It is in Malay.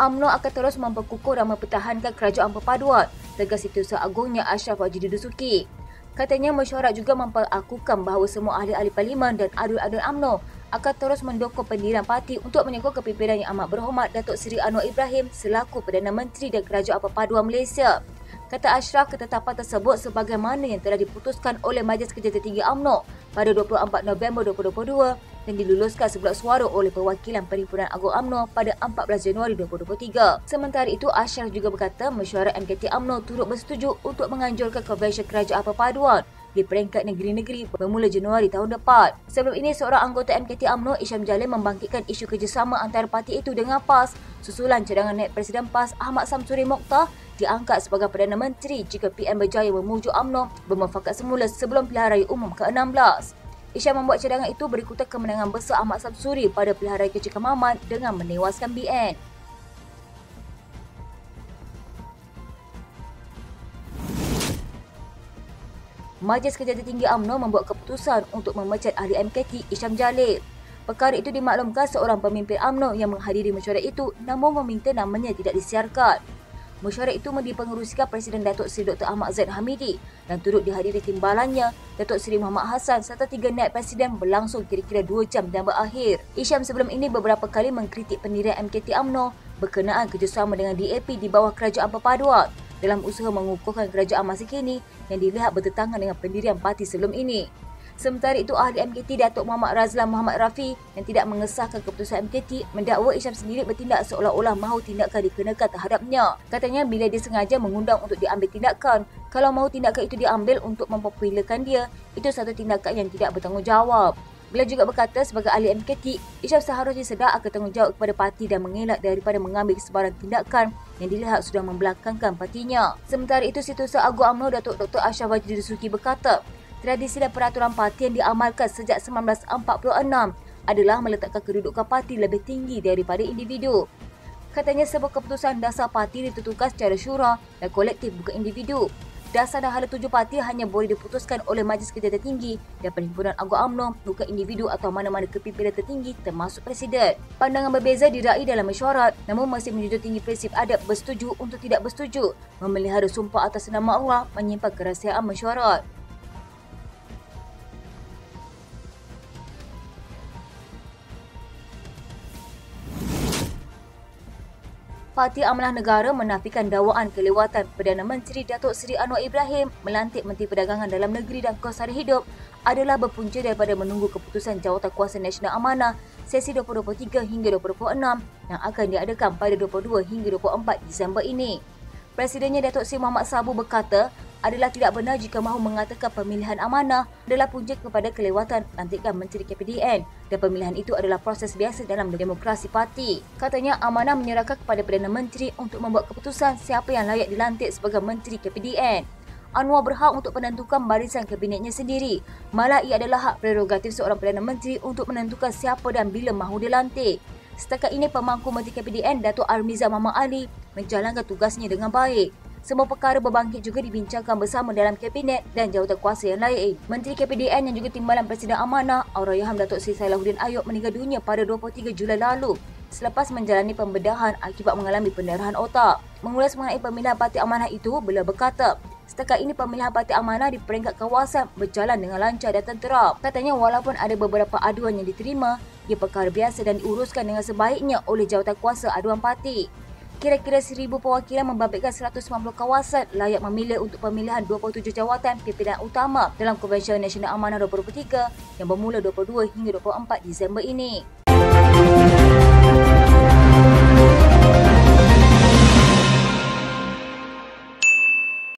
UMNO akan terus memperkukuh dan mempertahankan kerajaan perpaduan, tegas Setiausaha Agungnya Ashraf Wajidi Dusuki. Katanya mesyuarat juga memperakukan bahawa semua ahli-ahli parlimen dan adun-adun UMNO akan terus mendukung pendirian parti untuk menyokong kepimpinan yang amat berhormat Datuk Seri Anwar Ibrahim selaku Perdana Menteri dan Kerajaan Perpaduan Malaysia. Kata Ashraf, ketetapan tersebut sebagaimana yang telah diputuskan oleh Majlis Kerja Tertinggi UMNO pada 24 November 2022 dan diluluskan sebulat suara oleh Perwakilan Perhimpunan Agung UMNO pada 14 Januari 2023. Sementara itu, Ashraf juga berkata mesyuarat MKT UMNO turut bersetuju untuk menganjurkan Konvensyen Kerajaan Perpaduan di peringkat negeri-negeri bermula Januari tahun depan. Sebelum ini, seorang anggota MKT UMNO, Isham Jalil, membangkitkan isu kerjasama antara parti itu dengan PAS susulan cadangan naib Presiden PAS Ahmad Samsuri Mokhtar diangkat sebagai Perdana Menteri jika PM berjaya memujuk UMNO bermufakat semula sebelum pilihan raya umum ke-16. Isham membuat cadangan itu berikutan kemenangan besar Ahmad Samsuri pada pilihan raya Kecil Kemaman dengan menewaskan BN. Majlis Kerja Tertinggi UMNO membuat keputusan untuk memecat ahli MKT Isham Jalil. Perkara itu dimaklumkan seorang pemimpin UMNO yang menghadiri mesyuarat itu namun meminta namanya tidak disiarkan. Mesyuarat itu dipengerusikan Presiden Datuk Seri Dr. Ahmad Zaid Hamidi dan turut dihadiri timbalannya Datuk Seri Muhammad Hassan serta 3 naib Presiden berlangsung kira-kira 2 jam dan berakhir. Isham sebelum ini beberapa kali mengkritik pendirian MKT UMNO berkenaan kerjasama dengan DAP di bawah Kerajaan Perpaduan dalam usaha mengukuhkan kerajaan masa kini yang dilihat bertentangan dengan pendirian parti sebelum ini. Sementara itu, ahli MKT Datuk Muhammad Razlan Muhammad Rafi yang tidak mengesahkan keputusan MKT mendakwa Isham sendiri bertindak seolah-olah mahu tindakan dikenakan terhadapnya. Katanya bila dia sengaja mengundang untuk diambil tindakan, kalau mahu tindakan itu diambil untuk mempopularkan dia, itu satu tindakan yang tidak bertanggungjawab. Beliau juga berkata sebagai ahli MKT, Isham seharusnya sedar akan tanggungjawab kepada parti dan mengelak daripada mengambil sebarang tindakan yang dilihat sudah membelakangkan partinya. Sementara itu, Setiausaha Agung UMNO Datuk Dr. Ashraf Wajidi Dusuki berkata, tradisi dan peraturan parti yang diamalkan sejak 1946 adalah meletakkan kedudukan parti lebih tinggi daripada individu. Katanya sebuah keputusan dasar parti ditentukan secara syura dan kolektif bukan individu. Dasar dan hala tuju parti hanya boleh diputuskan oleh Majlis Kerja Tertinggi dan Perhimpunan Agung UMNO, bukan individu atau mana-mana kepimpinan tertinggi termasuk Presiden. Pandangan berbeza diraih dalam mesyuarat, namun masih menjunjung tinggi prinsip adab bersetuju untuk tidak bersetuju, memelihara sumpah atas nama Allah, menyimpan kerahsiaan mesyuarat. Parti Amanah Negara menafikan dakwaan kelewatan Perdana Menteri Datuk Seri Anwar Ibrahim melantik Menteri Perdagangan Dalam Negeri dan Kos Sara Hidup adalah berpunca daripada menunggu keputusan Jawatankuasa Nasional Amanah sesi 2023 hingga 2026 yang akan diadakan pada 22 hingga 24 Disember ini. Presidennya Datuk Seri Muhammad Sabu berkata, adalah tidak benar jika mahu mengatakan pemilihan amanah adalah punca kepada kelewatan lantikan Menteri KPDN dan pemilihan itu adalah proses biasa dalam demokrasi parti. Katanya amanah menyerahkan kepada Perdana Menteri untuk membuat keputusan siapa yang layak dilantik sebagai Menteri KPDN. Anwar berhak untuk menentukan barisan kabinetnya sendiri. Malah ia adalah hak prerogatif seorang Perdana Menteri untuk menentukan siapa dan bila mahu dilantik. Setakat ini pemangku Menteri KPDN Datuk Armiza Muhammad Ali menjalankan tugasnya dengan baik. Semua perkara berbangkit juga dibincangkan bersama dalam Kabinet dan jawatankuasa yang lain. Menteri KPDN yang juga timbalan Presiden Amanah, Allahyarham Datuk Seri Sailahuddin Ayub meninggal dunia pada 23 Julai lalu selepas menjalani pembedahan akibat mengalami pendarahan otak. Mengulas mengenai pemilihan Parti Amanah itu, beliau berkata, setakat ini pemilihan Parti Amanah di peringkat kawasan berjalan dengan lancar dan tenteram. Katanya walaupun ada beberapa aduan yang diterima, ia perkara biasa dan diuruskan dengan sebaiknya oleh jawatankuasa aduan parti. Kira-kira 1,000 perwakilan membabitkan 190 kawasan layak memilih untuk pemilihan 27 jawatan pimpinan utama dalam Konvensyen Nasional Amanah 2023 yang bermula 22 hingga 24 Disember ini.